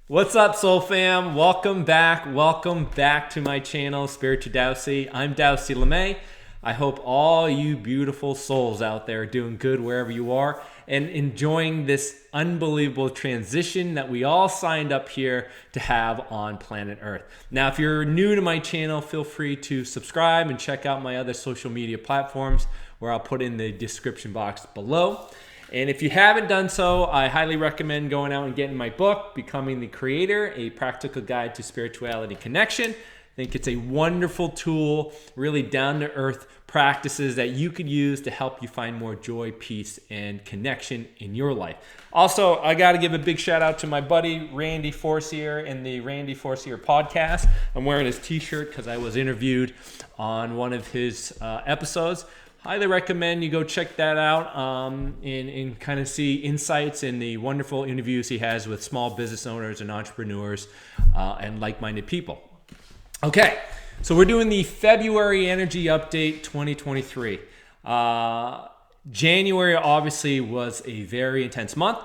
What's up, Soul Fam? Welcome back. Welcome back to my channel, Spiritual Daosith. I'm Daosith LeMay. I hope all you beautiful souls out there are doing good wherever you are and enjoying this unbelievable transition that we all signed up here to have on planet Earth. Now, if you're new to my channel, feel free to subscribe and check out my other social media platforms where I'll put in the description box below. And if you haven't done so, I highly recommend going out and getting my book, Becoming the Creator, A Practical Guide to Spirituality Connection. I think it's a wonderful tool, really down-to-earth practices that you could use to help you find more joy, peace, and connection in your life. Also, I got to give a big shout out to my buddy, Randy Forcier, in the Randy Forcier podcast. I'm wearing his t-shirt because I was interviewed on one of his episodes. Highly recommend you go check that out and kind of see insights in the wonderful interviews he has with small business owners and entrepreneurs and like-minded people. Okay, so we're doing the February Energy Update 2023. January obviously was a very intense month.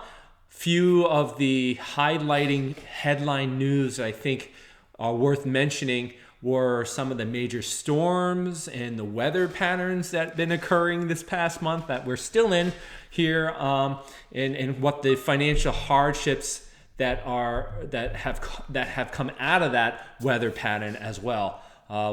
Few of the highlighting headline news I think are worth mentioning were some of the major storms and the weather patterns that have been occurring this past month that we're still in here, and what the financial hardships that have come out of that weather pattern as well.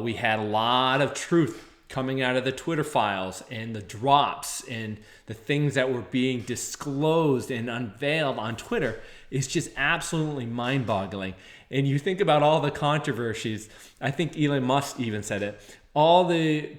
We had a lot of truth coming out of the Twitter files and the drops and the things that were being disclosed and unveiled on Twitter. Is just absolutely mind-boggling. And you think about all the controversies. I think Elon Musk even said it. All the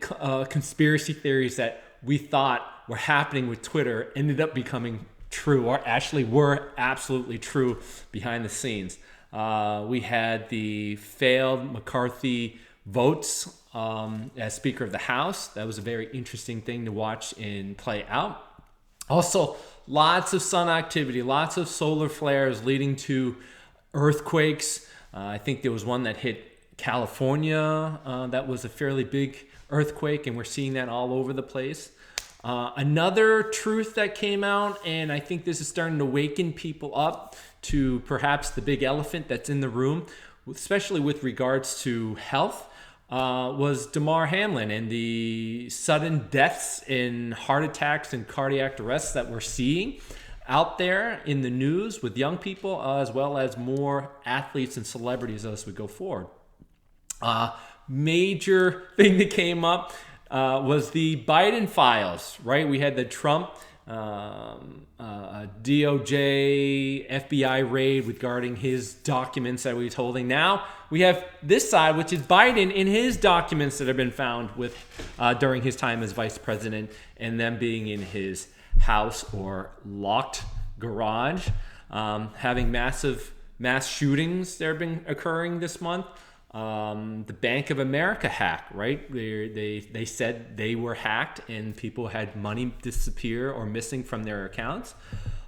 conspiracy theories that we thought were happening with Twitter ended up becoming true, or actually were absolutely true behind the scenes. We had the failed McCarthy votes as Speaker of the House. That was a very interesting thing to watch and play out. Also, lots of sun activity, lots of solar flares leading to earthquakes. I think there was one that hit California that was a fairly big earthquake, and we're seeing that all over the place. Another truth that came out, and I think this is starting to waken people up to perhaps the big elephant that's in the room, especially with regards to health, was Damar Hamlin and the sudden deaths in heart attacks and cardiac arrests that we're seeing out there in the news with young people, as well as more athletes and celebrities as we go forward. Major thing that came up was the Biden files, right? We had the Trump DOJ, FBI raid regarding his documents that he was holding. Now we have this side, which is Biden in his documents that have been found with during his time as vice president, and them being in his house or locked garage, having mass shootings that have been occurring this month. The Bank of America hack, right? They said they were hacked and people had money disappear or missing from their accounts.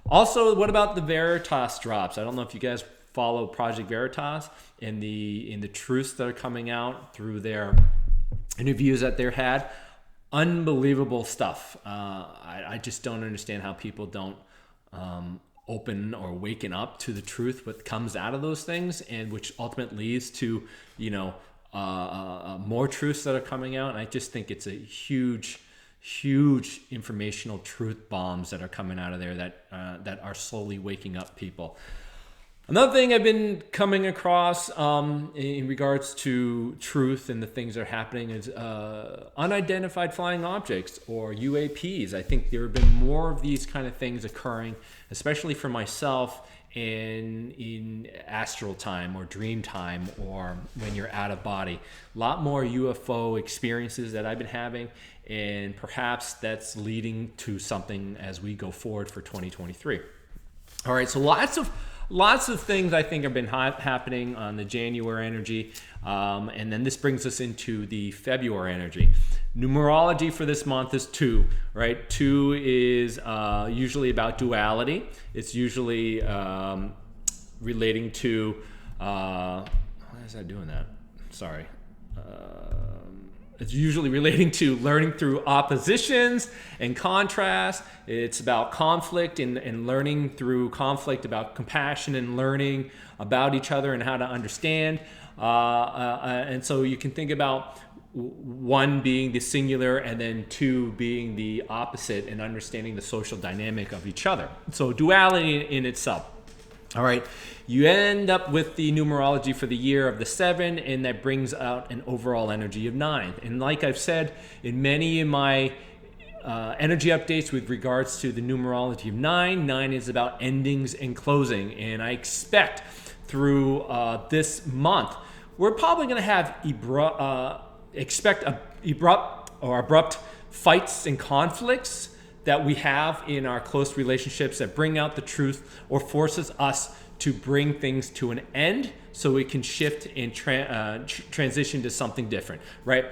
Also, what about the Veritas drops? I don't know if you guys follow Project Veritas and the truths that are coming out through their interviews that they've had. Unbelievable stuff. I just don't understand how people don't open or waken up to the truth what comes out of those things, and which ultimately leads to more truths that are coming out. And I just think it's a huge informational truth bombs that are coming out of there that are slowly waking up people. Another thing I've been coming across in regards to truth and the things that are happening is unidentified flying objects, or UAPs. I think there have been more of these kind of things occurring, especially for myself in astral time or dream time, or when you're out of body. A lot more UFO experiences that I've been having, and perhaps that's leading to something as we go forward for 2023. All right, so lots of things I think have been happening on the January energy, and then this brings us into the February energy. Numerology for this month is 2, right? 2 is usually about duality. It's usually relating to, why is that doing that? Sorry. it's usually relating to learning through oppositions and contrast. It's about conflict and learning through conflict, about compassion and learning about each other and how to understand. And so you can think about one being the singular and then two being the opposite, and understanding the social dynamic of each other. So duality in itself. All right, you end up with the numerology for the year of the 7, and that brings out an overall energy of 9. And like I've said in many of my energy updates with regards to the numerology of 9 is about endings and closing. And I expect through this month, we're probably going to have abrupt fights and conflicts that we have in our close relationships that bring out the truth or forces us to bring things to an end so we can shift and transition to something different, right?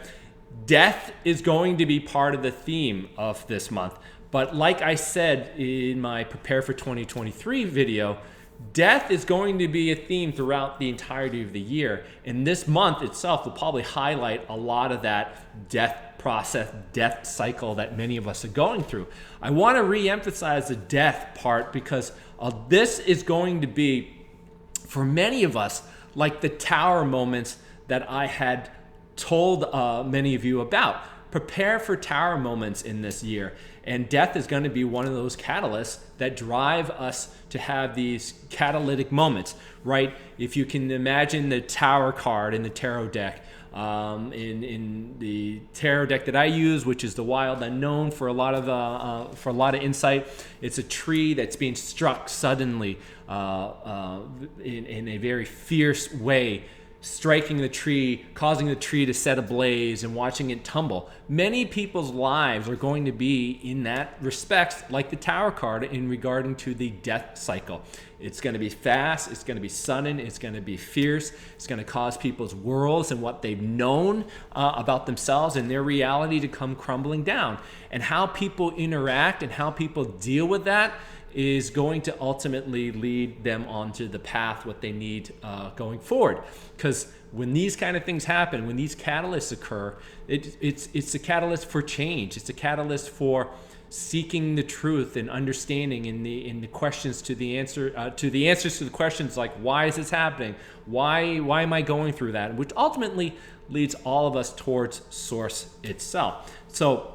Death is going to be part of the theme of this month. But like I said in my Prepare for 2023 video, death is going to be a theme throughout the entirety of the year. And this month itself will probably highlight a lot of that death process, death cycle that many of us are going through. I want to re-emphasize the death part because this is going to be, for many of us, like the tower moments that I had told many of you about. Prepare for tower moments in this year. And death is going to be one of those catalysts that drive us to have these catalytic moments, right? If you can imagine the tower card in the tarot deck, in the tarot deck that I use, which is the Wild Unknown, for a lot of insight, it's a tree that's being struck suddenly in a very fierce way, striking the tree, causing the tree to set ablaze and watching it tumble. Many people's lives are going to be in that respect like the tower card in regarding to the death cycle. It's going to be fast, it's going to be sudden, it's going to be fierce, it's going to cause people's worlds and what they've known about themselves and their reality to come crumbling down. And how people interact and how people deal with that is going to ultimately lead them onto the path what they need going forward. Because when these kind of things happen, when these catalysts occur, it's a catalyst for change. It's a catalyst for seeking the truth and understanding in the questions to the answers to the questions like, why is this happening? Why am I going through that? Which ultimately leads all of us towards source itself. So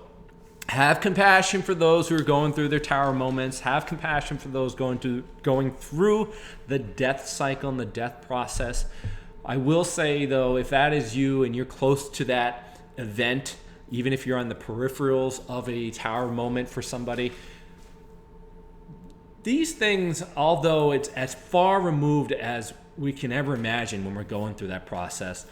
have compassion for those who are going through their tower moments. Have compassion for those going through the death cycle and the death process. I will say, though, if that is you and you're close to that event, even if you're on the peripherals of a tower moment for somebody, these things, although it's as far removed as we can ever imagine when we're going through that process,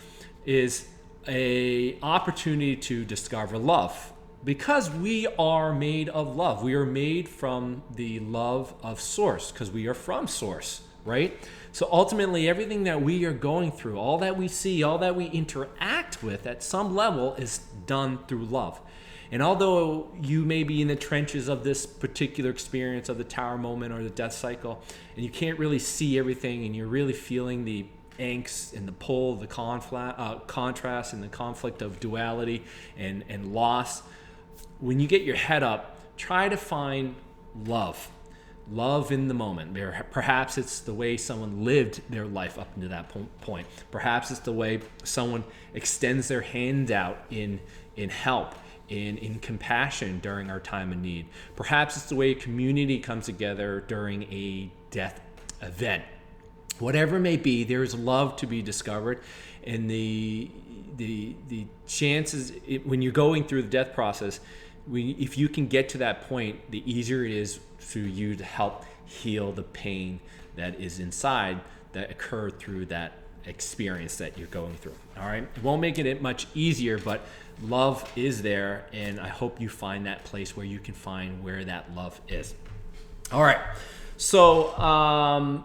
is an opportunity to discover love. Because we are made of love. We are made from the love of source because we are from source, right? So ultimately, everything that we are going through, all that we see, all that we interact with at some level is done through love. And although you may be in the trenches of this particular experience of the tower moment or the death cycle, and you can't really see everything, and you're really feeling the angst and the pull, the contrast and the conflict of duality and loss, when you get your head up, try to find love in the moment. Perhaps it's the way someone lived their life up to that point. Perhaps it's the way someone extends their hand out in help, in compassion during our time of need. Perhaps it's the way a community comes together during a death event. Whatever it may be, there's love to be discovered, and the chances when you're going through the death process, if you can get to that point, the easier it is for you to help heal the pain that is inside that occurred through that experience that you're going through. All right, it won't make it much easier, but love is there, and I hope you find that place where you can find where that love is. All right, so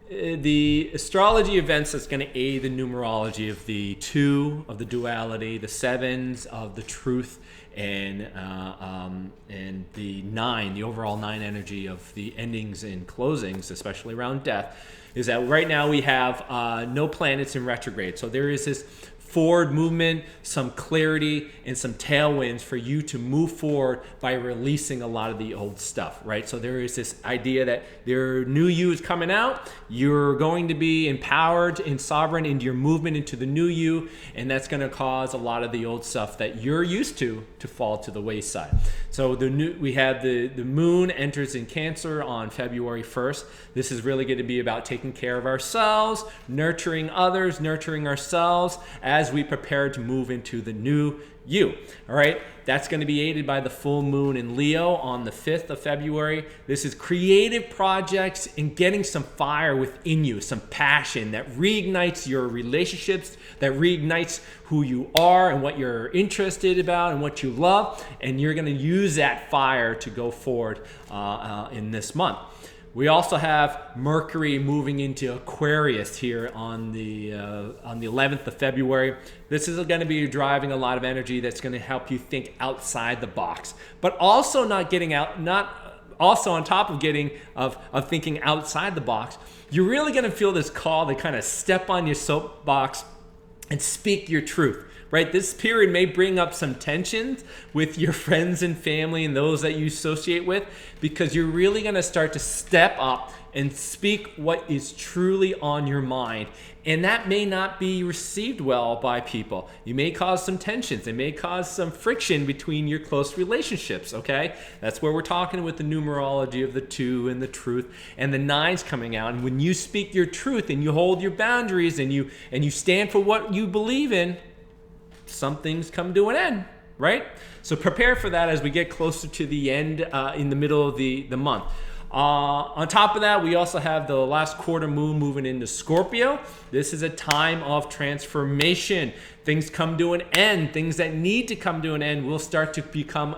the astrology events that's going to aid the numerology of the 2 of the duality, the 7s of the truth, and the 9, the overall 9 energy of the endings and closings, especially around death, is that right now we have no planets in retrograde. So there is this forward movement, some clarity, and some tailwinds for you to move forward by releasing a lot of the old stuff, right? So there is this idea that their new you is coming out. You're going to be empowered and sovereign into your movement into the new you, and that's going to cause a lot of the old stuff that you're used to fall to the wayside. So we have the moon enters in Cancer on February 1st. This is really going to be about taking care of ourselves, nurturing others, nurturing ourselves as we prepare to move into the new you. All right, that's going to be aided by the full moon in Leo on the 5th of February. This is creative projects and getting some fire within you, some passion that reignites your relationships, that reignites who you are and what you're interested about and what you love, and you're going to use that fire to go forward in this month. We also have Mercury moving into Aquarius here on the 11th of February. This is going to be driving a lot of energy that's going to help you think outside the box, but also also on top of thinking outside the box. You're really going to feel this call to kind of step on your soapbox and speak your truth. Right? This period may bring up some tensions with your friends and family and those that you associate with, because you're really going to start to step up and speak what is truly on your mind. And that may not be received well by people. You may cause some tensions. It may cause some friction between your close relationships, okay? That's where we're talking with the numerology of the 2 and the truth and the 9's coming out. And when you speak your truth and you hold your boundaries and you stand for what you believe in, some things come to an end, right? So prepare for that as we get closer to the end in the middle of the month. On top of that, we also have the last quarter moon moving into Scorpio. This is a time of transformation. Things come to an end. Things that need to come to an end will start to become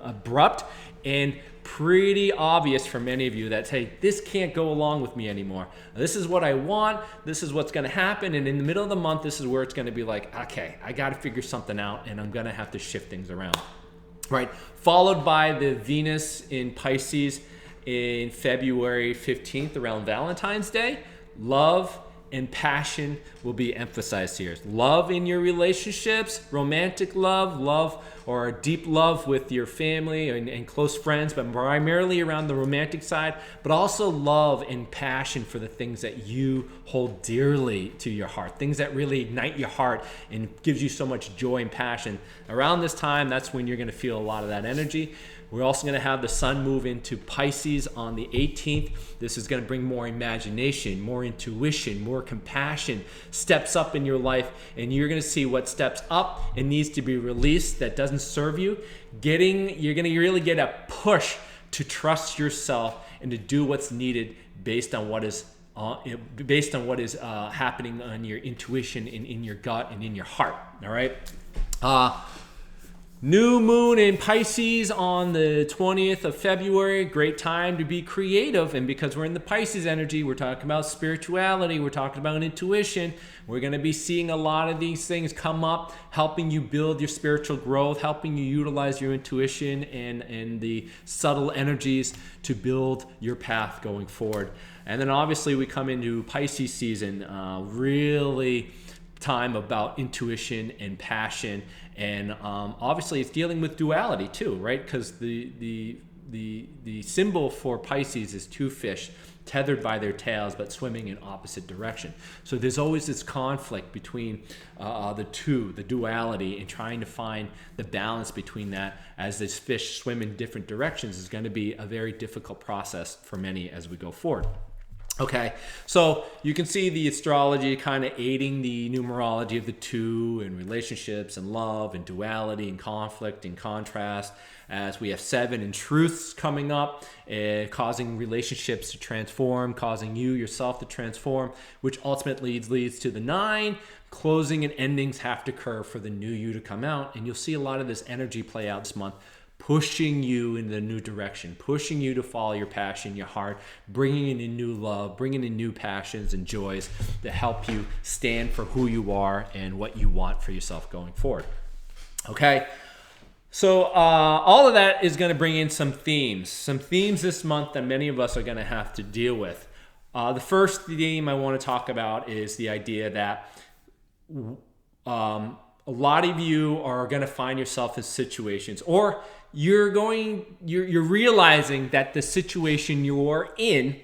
abrupt and pretty obvious for many of you that, hey, this can't go along with me anymore. This is what I want. This is what's going to happen. And in the middle of the month, this is where it's going to be like, okay, I got to figure something out, and I'm going to have to shift things around. Right? Followed by the Venus in Pisces in February 15th around Valentine's Day. Love and passion will be emphasized here. Love in your relationships, romantic love or deep love with your family and close friends, but primarily around the romantic side, but also love and passion for the things that you hold dearly to your heart, things that really ignite your heart and gives you so much joy and passion. Around this time, that's when you're going to feel a lot of that energy. We're also going to have the sun move into Pisces on the 18th. This is going to bring more imagination, more intuition, more compassion, steps up in your life, and you're going to see what steps up and needs to be released that doesn't serve you. You're going to really get a push to trust yourself and to do what's needed based on what is happening on your intuition and in your gut and in your heart. All right. New moon in Pisces on the 20th of February. Great time to be creative. And because we're in the Pisces energy, we're talking about spirituality. We're talking about intuition. We're going to be seeing a lot of these things come up, helping you build your spiritual growth, helping you utilize your intuition and the subtle energies to build your path going forward. And then obviously we come into Pisces season, really time about intuition and passion. And obviously it's dealing with duality too, right? Because the symbol for Pisces is 2 fish tethered by their tails but swimming in opposite direction. So there's always this conflict between the two, the duality, and trying to find the balance between that as this fish swim in different directions is going to be a very difficult process for many as we go forward. Okay, so you can see the astrology kind of aiding the numerology of the 2 and relationships and love and duality and conflict and contrast, as we have 7 and truths coming up, causing relationships to transform, causing you yourself to transform, which ultimately leads to the 9. Closing and endings have to occur for the new you to come out, and you'll see a lot of this energy play out this month, pushing you in the new direction, pushing you to follow your passion, your heart, bringing in new love, bringing in new passions and joys to help you stand for who you are and what you want for yourself going forward. Okay, so all of that is going to bring in some themes this month that many of us are going to have to deal with. The first theme I want to talk about is the idea that a lot of you are going to find yourself in situations, or you're realizing that the situation you're in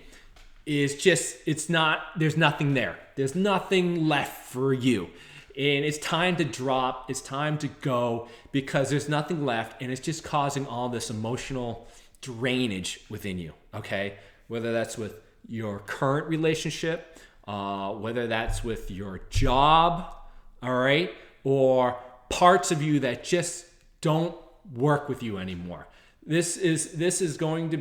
is just, there's nothing there. There's nothing left for you. And it's time to drop, it's time to go, because there's nothing left, and it's just causing all this emotional drainage within you, okay? Whether that's with your current relationship, whether that's with your job, all right? Or parts of you that just don't work with you anymore. This is going to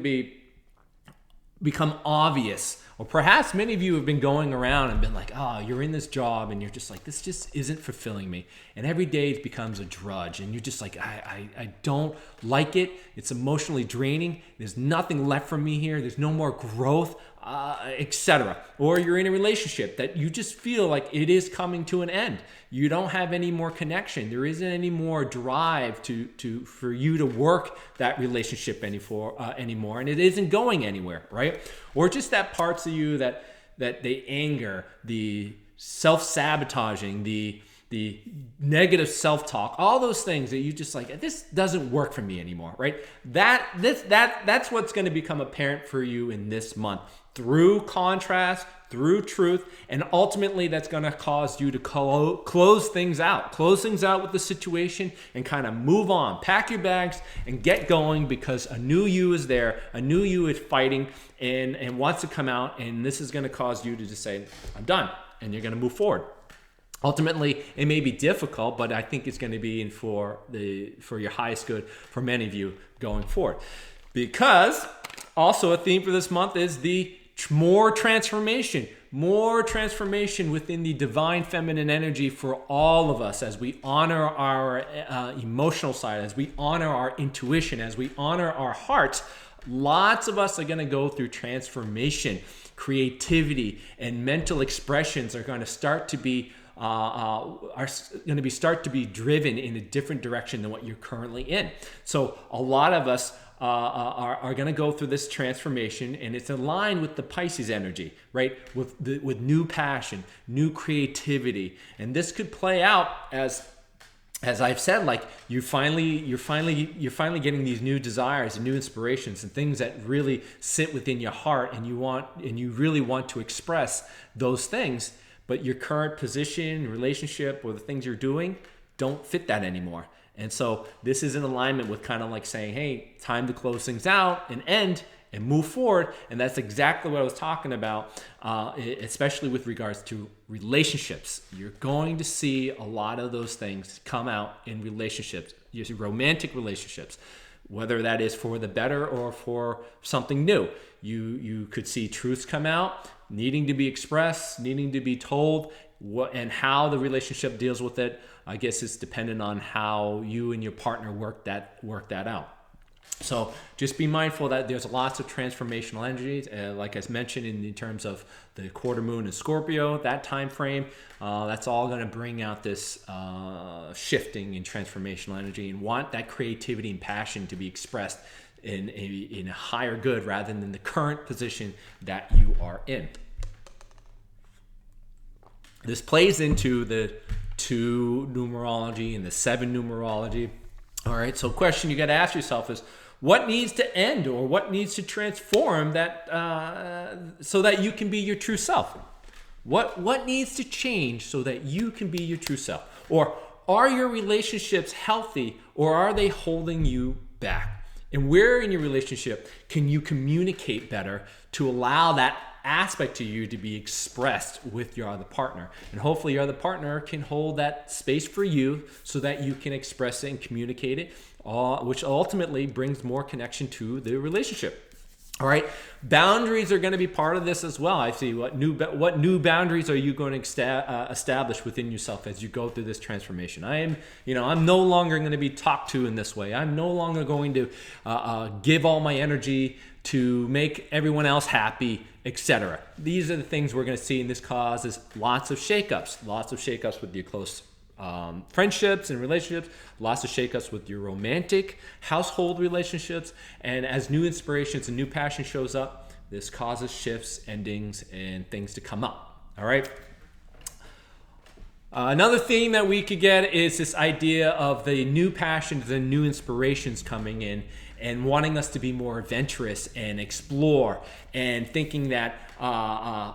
become obvious. Or perhaps many of you have been going around and been like, oh, you're in this job and you're just like, this just isn't fulfilling me. And every day it becomes a drudge, and you're just like, I don't like it. It's emotionally draining. There's nothing left for me here. There's no more growth, etc. Or you're in a relationship that you just feel like it is coming to an end. You don't have any more connection. There isn't any more drive for you to work that relationship anymore, and it isn't going anywhere, right? Or just that parts of you that the anger, the self-sabotaging, the negative self-talk, all those things that you just like, this doesn't work for me anymore, right? That's what's going to become apparent for you in this month, through contrast, through truth, and ultimately that's going to cause you to close things out with the situation and kind of move on, pack your bags and get going, because a new you is there, a new you is fighting and wants to come out, and this is going to cause you to just say, I'm done, and you're going to move forward. Ultimately, it may be difficult, but I think it's going to be for your highest good for many of you going forward. Because also a theme for this month is the more transformation within the divine feminine energy for all of us, as we honor our emotional side, as we honor our intuition, as we honor our hearts. Lots of us are going to go through transformation. Creativity and mental expressions are going to start to be driven in a different direction than what you're currently in. So a lot of us are going to go through this transformation, and it's aligned with the Pisces energy, right? With new passion, new creativity, and this could play out as I've said, like you're finally getting these new desires and new inspirations and things that really sit within your heart, and you really want to express those things, but your current position, relationship, or the things you're doing don't fit that anymore. And so this is in alignment with kind of like saying, hey, time to close things out and end and move forward. And that's exactly what I was talking about, especially with regards to relationships. You're going to see a lot of those things come out in relationships, usually romantic relationships, whether that is for the better or for something new. You could see truths come out, needing to be expressed, needing to be told, and how the relationship deals with it. I guess it's dependent on how you and your partner work that out. So just be mindful that there's lots of transformational energies, like I mentioned in terms of the quarter moon in Scorpio, that time frame. That's all going to bring out this shifting and transformational energy, and want that creativity and passion to be expressed in a higher good rather than the current position that you are in. This plays into the 2 numerology and the 7 numerology. All right, so question you got to ask yourself is, what needs to end, or what needs to transform that so that you can be your true self? What needs to change so that you can be your true self? Or are your relationships healthy, or are they holding you back? And where in your relationship can you communicate better to allow that aspect to you to be expressed with your other partner? And hopefully your other partner can hold that space for you so that you can express it and communicate it, which ultimately brings more connection to the relationship. All right, boundaries are going to be part of this as well. I see what new boundaries are you going to establish within yourself as you go through this transformation. I'm no longer going to be talked to in this way. I'm no longer going to give all my energy to make everyone else happy, etc. These are the things we're going to see, and this causes lots of shakeups with your close friendships and relationships, lots of shakeups with your romantic household relationships. And as new inspirations and new passion shows up, this causes shifts, endings, and things to come up. All right. Another theme that we could get is this idea of the new passions and new inspirations coming in and wanting us to be more adventurous and explore and thinking that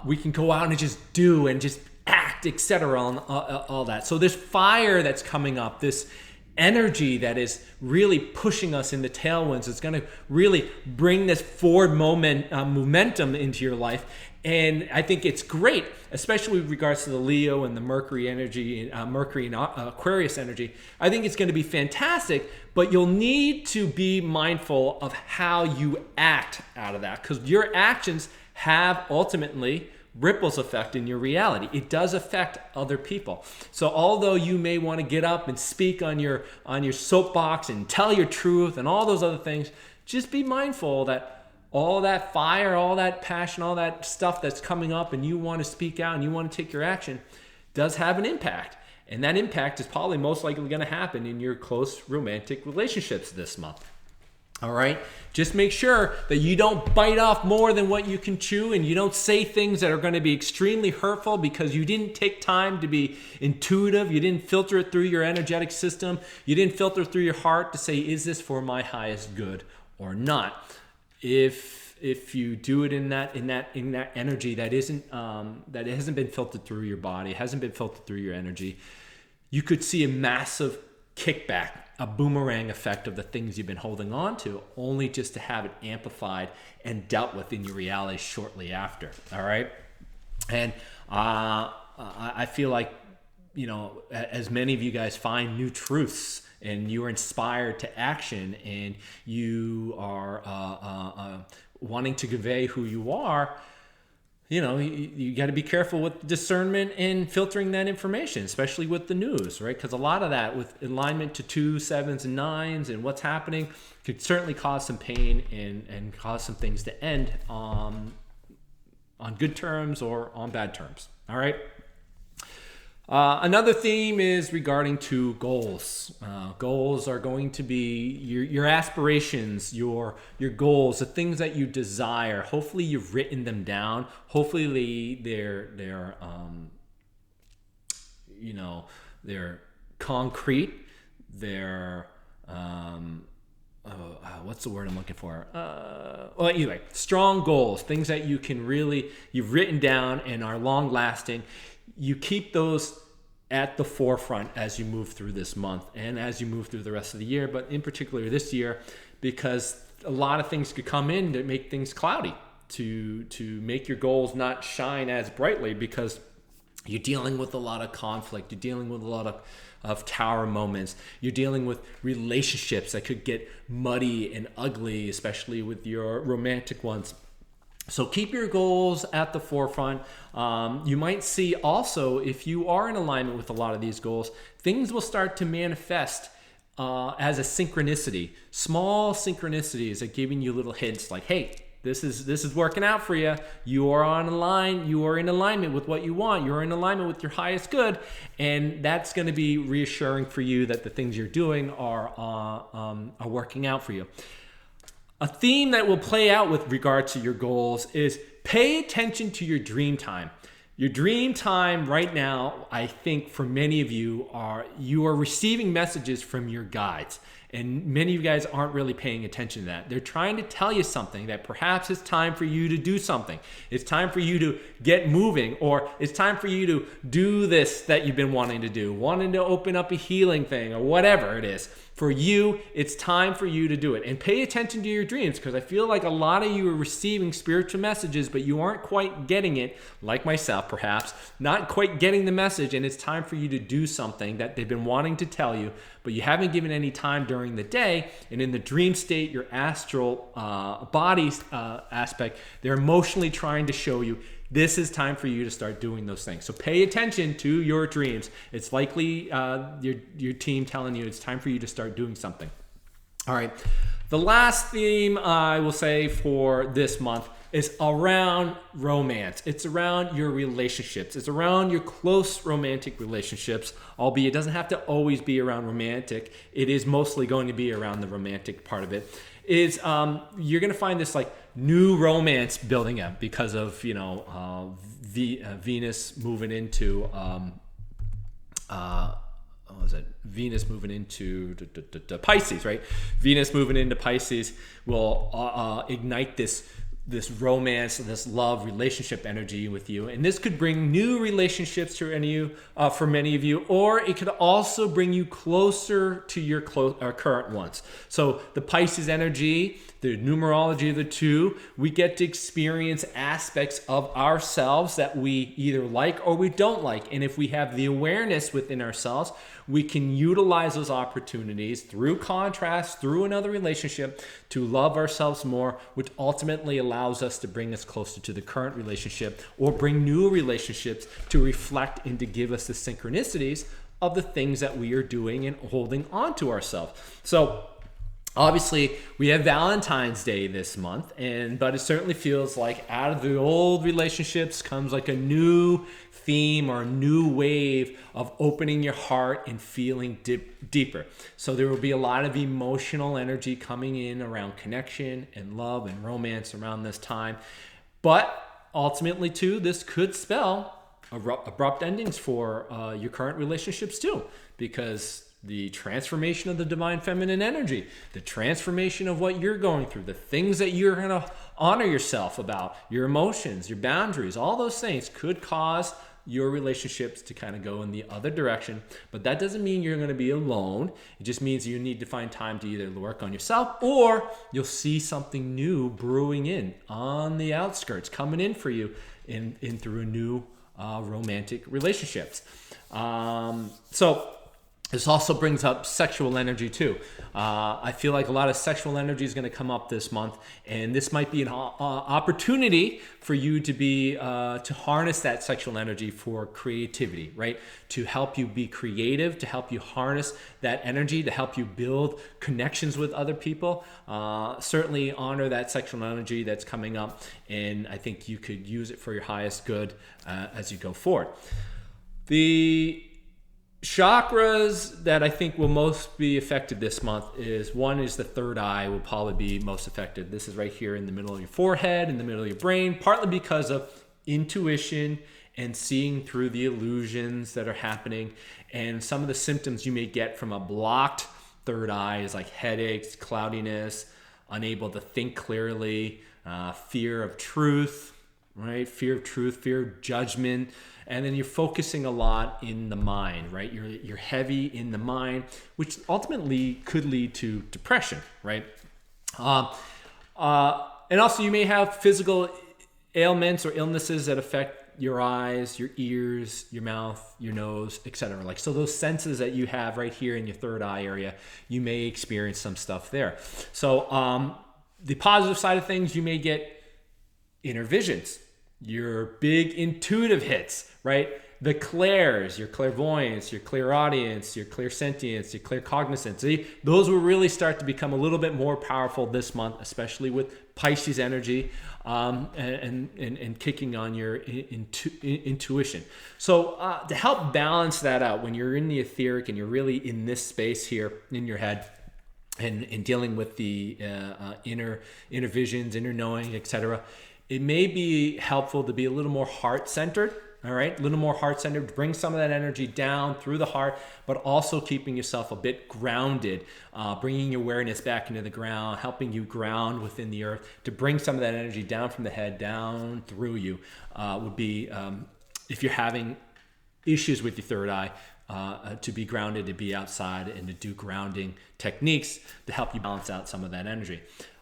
we can go out and just do and just act, etc. all that. So this fire that's coming up, this energy that is really pushing us in the tailwinds, it's going to really bring this forward momentum into your life. And I think it's great, especially with regards to the Leo and the Mercury energy, Mercury and Aquarius energy. I think it's going to be fantastic, but you'll need to be mindful of how you act out of that, because your actions have ultimately ripples effect in your reality. It does affect other people. So although you may want to get up and speak on your soapbox and tell your truth and all those other things, just be mindful that all that fire, all that passion, all that stuff that's coming up and you want to speak out and you want to take your action does have an impact. And that impact is probably most likely going to happen in your close romantic relationships this month. All right? Just make sure that you don't bite off more than what you can chew, and you don't say things that are going to be extremely hurtful because you didn't take time to be intuitive. You didn't filter it through your energetic system. You didn't filter through your heart to say, is this for my highest good or not? If you do it in that energy that isn't that it hasn't been filtered through your body, hasn't been filtered through your energy, you could see a massive kickback, a boomerang effect of the things you've been holding on to, only just to have it amplified and dealt with in your reality shortly after. All right, and I feel like, you know, as many of you guys find new truths and you are inspired to action and you are wanting to convey who you are, you know, you got to be careful with discernment and filtering that information, especially with the news, right? Because a lot of that with alignment to 2s, 7s, and 9s and what's happening could certainly cause some pain and cause some things to end on good terms or on bad terms. All right. Another theme is regarding to goals. Goals are going to be your aspirations, your goals, the things that you desire. Hopefully you've written them down. Hopefully they're concrete. They're what's the word I'm looking for? Well, anyway, strong goals, things that you've written down and are long lasting. You keep those at the forefront as you move through this month and as you move through the rest of the year, but in particular this year, because a lot of things could come in to make things cloudy, to make your goals not shine as brightly, because you're dealing with a lot of conflict. You're dealing with a lot of tower moments. You're dealing with relationships that could get muddy and ugly, especially with your romantic ones. So keep your goals at the forefront. You might see also, if you are in alignment with a lot of these goals, things will start to manifest as a synchronicity. Small synchronicities are giving you little hints like, hey, this is working out for you. You are in alignment with what you want. You're in alignment with your highest good. And that's going to be reassuring for you that the things you're doing are working out for you. A theme that will play out with regard to your goals is pay attention to your dream time. Your dream time right now, I think for many of you are receiving messages from your guides. And many of you guys aren't really paying attention to that. They're trying to tell you something, that perhaps it's time for you to do something. It's time for you to get moving, or it's time for you to do this that you've been wanting to do, wanting to open up a healing thing or whatever it is. For you, it's time for you to do it. And pay attention to your dreams, because I feel like a lot of you are receiving spiritual messages, but you aren't quite getting it, like myself perhaps, not quite getting the message, and it's time for you to do something that they've been wanting to tell you, but you haven't given any time during the day. And in the dream state, your astral body aspect, they're emotionally trying to show you this is time for you to start doing those things. So pay attention to your dreams. It's likely your team telling you it's time for you to start doing something. All right. The last theme I will say for this month is around romance. It's around your relationships. It's around your close romantic relationships, albeit it doesn't have to always be around romantic. It is mostly going to be around the romantic part of it. Is you're going to find this like new romance building up because of Venus moving into what was it? Venus moving into Pisces, right? Venus moving into Pisces will ignite this romance, this love, relationship energy with you, and this could bring new relationships to for many of you, or it could also bring you closer to your current ones. So the Pisces energy, the numerology of the two, we get to experience aspects of ourselves that we either like or we don't like, and if we have the awareness within ourselves, we can utilize those opportunities through contrast, through another relationship, to love ourselves more, which ultimately allows us to bring us closer to the current relationship or bring new relationships to reflect and to give us the synchronicities of the things that we are doing and holding on to ourselves. So obviously, we have Valentine's Day this month, but it certainly feels like out of the old relationships comes like a new theme or a new wave of opening your heart and feeling deeper. So there will be a lot of emotional energy coming in around connection and love and romance around this time. But ultimately, too, this could spell abrupt endings for your current relationships, too, because the transformation of the divine feminine energy, the transformation of what you're going through, the things that you're going to honor yourself about, your emotions, your boundaries, all those things could cause your relationships to kind of go in the other direction. But that doesn't mean you're going to be alone. It just means you need to find time to either work on yourself or you'll see something new brewing in on the outskirts, coming in for you in through a new romantic relationships. So this also brings up sexual energy too. I feel like a lot of sexual energy is going to come up this month, and this might be an opportunity for you to harness that sexual energy for creativity, right? To help you be creative, to help you harness that energy, to help you build connections with other people. Certainly honor that sexual energy that's coming up, and I think you could use it for your highest good as you go forward. The chakras that I think will most be affected this month is the third eye will probably be most affected. This is right here in the middle of your forehead, in the middle of your brain, partly because of intuition and seeing through the illusions that are happening. And some of the symptoms you may get from a blocked third eye is like headaches, cloudiness, unable to think clearly, fear of truth, right? Fear of truth, fear of judgment. And then you're focusing a lot in the mind, right? You're heavy in the mind, which ultimately could lead to depression, right? And also you may have physical ailments or illnesses that affect your eyes, your ears, your mouth, your nose, etc. Like, so those senses that you have right here in your third eye area, you may experience some stuff there. So the positive side of things, you may get inner visions, your big intuitive hits, right? The clairs, your clairvoyance, your clairaudience, your clairsentience, your claircognizance. Those will really start to become a little bit more powerful this month, especially with Pisces energy and kicking on your intuition. So to help balance that out, when you're in the etheric and you're really in this space here in your head, and dealing with the inner visions, inner knowing, etc., it may be helpful to be a little more heart-centered, all right? A little more heart-centered, bring some of that energy down through the heart, but also keeping yourself a bit grounded, bringing your awareness back into the ground, helping you ground within the earth, to bring some of that energy down from the head, down through you, would be, if you're having issues with your third eye, to be grounded, to be outside, and to do grounding techniques to help you balance out some of that energy.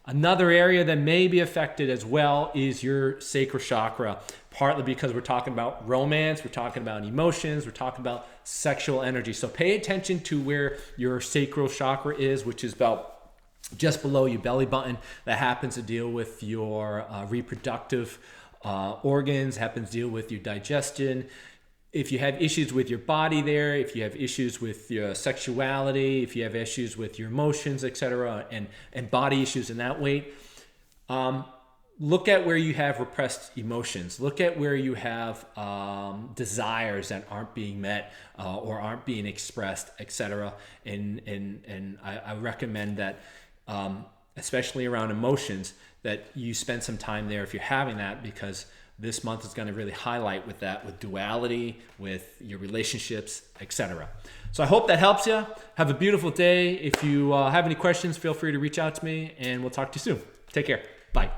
Another area that may be affected as well is your sacral chakra, partly because we're talking about romance, we're talking about emotions, we're talking about sexual energy. So pay attention to where your sacral chakra is, which is about just below your belly button. That happens to deal with your reproductive organs, happens to deal with your digestion. If you have issues with your body there, if you have issues with your sexuality, if you have issues with your emotions, etc., and body issues in that way, look at where you have repressed emotions. Look at where you have desires that aren't being met or aren't being expressed, etc. And I recommend that, especially around emotions, that you spend some time there if you're having that, because this month is going to really highlight with that, with duality, with your relationships, etc. So I hope that helps you. Have a beautiful day. If you have any questions, feel free to reach out to me, and we'll talk to you soon. Take care. Bye.